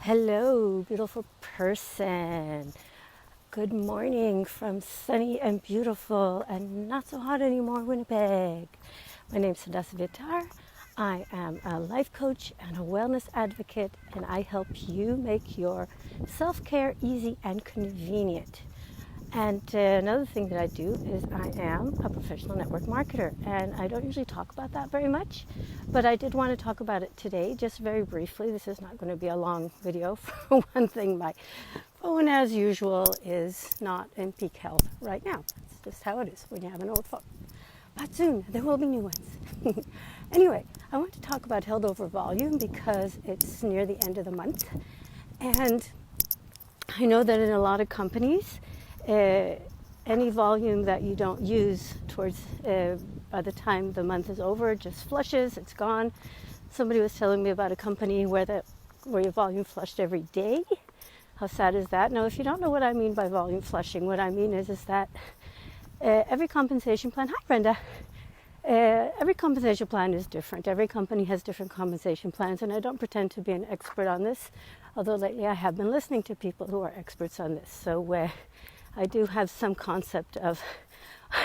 Hello, beautiful person. Good morning from sunny and beautiful and not so hot anymore Winnipeg. My name is Sadasa Vitar. I am a life coach and a wellness advocate, and I help you make your self-care easy and convenient. And another thing that I do is I am a professional network marketer, and I don't usually talk about that very much, but I did want to talk about it today, just very briefly. This is not going to be a long video. For one thing, my phone, as usual, is not in peak health right now. It's just how it is when you have an old phone. But soon, there will be new ones. Anyway, I want to talk about held over volume because it's near the end of the month, and I know that in a lot of companies, any volume that you don't use towards by the time the month is over just flushes, it's gone. Somebody was telling me about a company where your volume flushed every day. How sad is that? Now, if you don't know what I mean by volume flushing, what I mean is that every compensation plan, hi Brenda, every compensation plan is different. Every company has different compensation plans, and I don't pretend to be an expert on this, although lately I have been listening to people who are experts on this. So I do have some concept of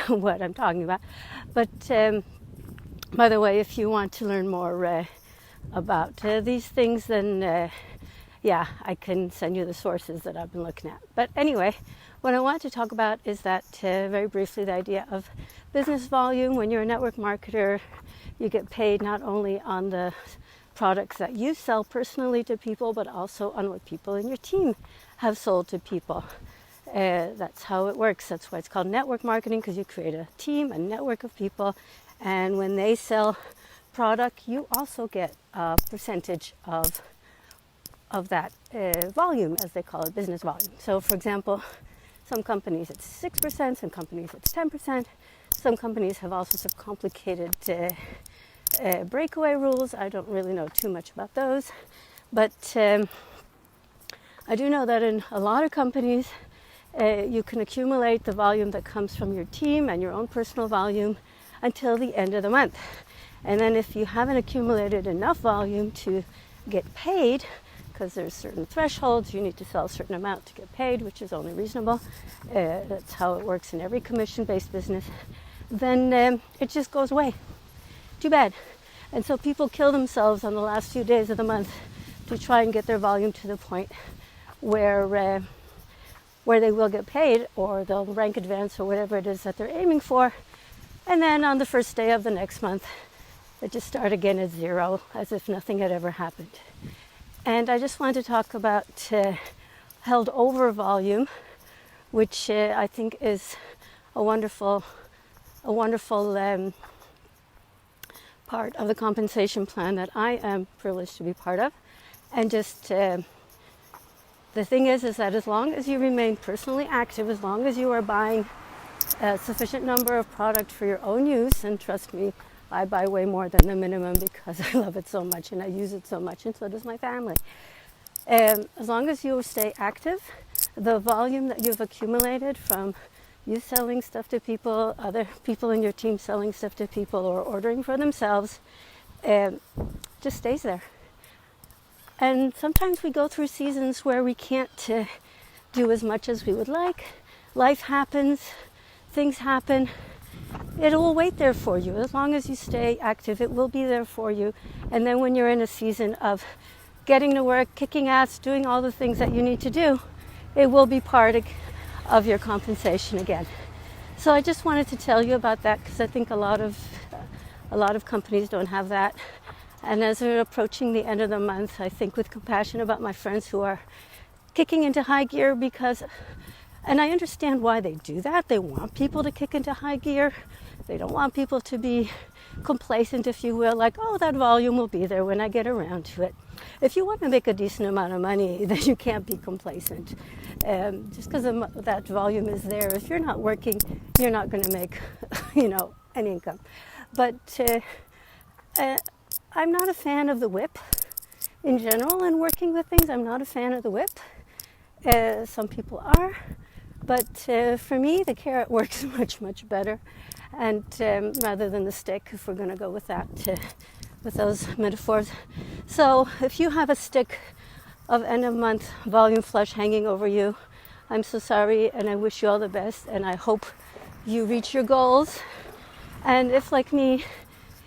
what I'm talking about. But by the way, if you want to learn more about these things, then I can send you the sources that I've been looking at. But anyway, what I want to talk about is that very briefly, the idea of business volume. When you're a network marketer, you get paid not only on the products that you sell personally to people, but also on what people in your team have sold to people. That's how it works. That's why it's called network marketing, because you create a team, a network of people, and when they sell product, you also get a percentage of that volume, as they call it, business volume. So, for example, some companies it's 6%, some companies it's 10%. Some companies have all sorts of complicated breakaway rules. I don't really know too much about those, but I do know that in a lot of companies, you can accumulate the volume that comes from your team and your own personal volume until the end of the month. And then if you haven't accumulated enough volume to get paid, because there's certain thresholds, you need to sell a certain amount to get paid, which is only reasonable. That's how it works in every commission-based business. Then it just goes away. Too bad. And so people kill themselves on the last few days of the month to try and get their volume to the point where they will get paid, or they'll rank advance, or whatever it is that they're aiming for. And then on the first day of the next month, they just start again at zero, as if nothing had ever happened. And I just wanted to talk about held over volume, which I think is a wonderful part of the compensation plan that I am privileged to be part of. And just the thing is that as long as you remain personally active, as long as you are buying a sufficient number of product for your own use, and trust me, I buy way more than the minimum because I love it so much and I use it so much, and so does my family. As long as you stay active, the volume that you've accumulated from you selling stuff to people, other people in your team selling stuff to people, or ordering for themselves, just stays there. And sometimes we go through seasons where we can't do as much as we would like. Life happens, things happen. It will wait there for you. As long as you stay active, it will be there for you. And then when you're in a season of getting to work, kicking ass, doing all the things that you need to do, it will be part of your compensation again. So I just wanted to tell you about that, because I think a lot of companies don't have that. And as we're approaching the end of the month, I think with compassion about my friends who are kicking into high gear, and I understand why they do that. They want people to kick into high gear. They don't want people to be complacent, if you will, like, oh, that volume will be there when I get around to it. If you want to make a decent amount of money, then you can't be complacent. Just because that volume is there, if you're not working, you're not going to make, an income. But I'm not a fan of the whip in general, and working with things. I'm not a fan of the whip. Some people are. But for me, the carrot works much, much better, and rather than the stick, if we're going to go with that, with those metaphors. So if you have a stick of end of month volume flush hanging over you. I'm so sorry, and I wish you all the best, and I hope you reach your goals. And if, like me,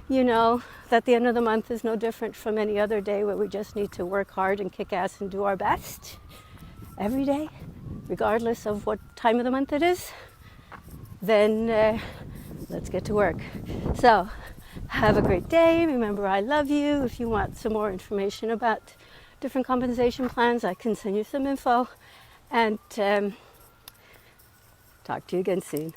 you know that the end of the month is no different from any other day where we just need to work hard and kick ass and do our best every day, regardless of what time of the month it is, then let's get to work. So, have a great day. Remember, I love you. If you want some more information about different compensation plans, I can send you some info. And talk to you again soon.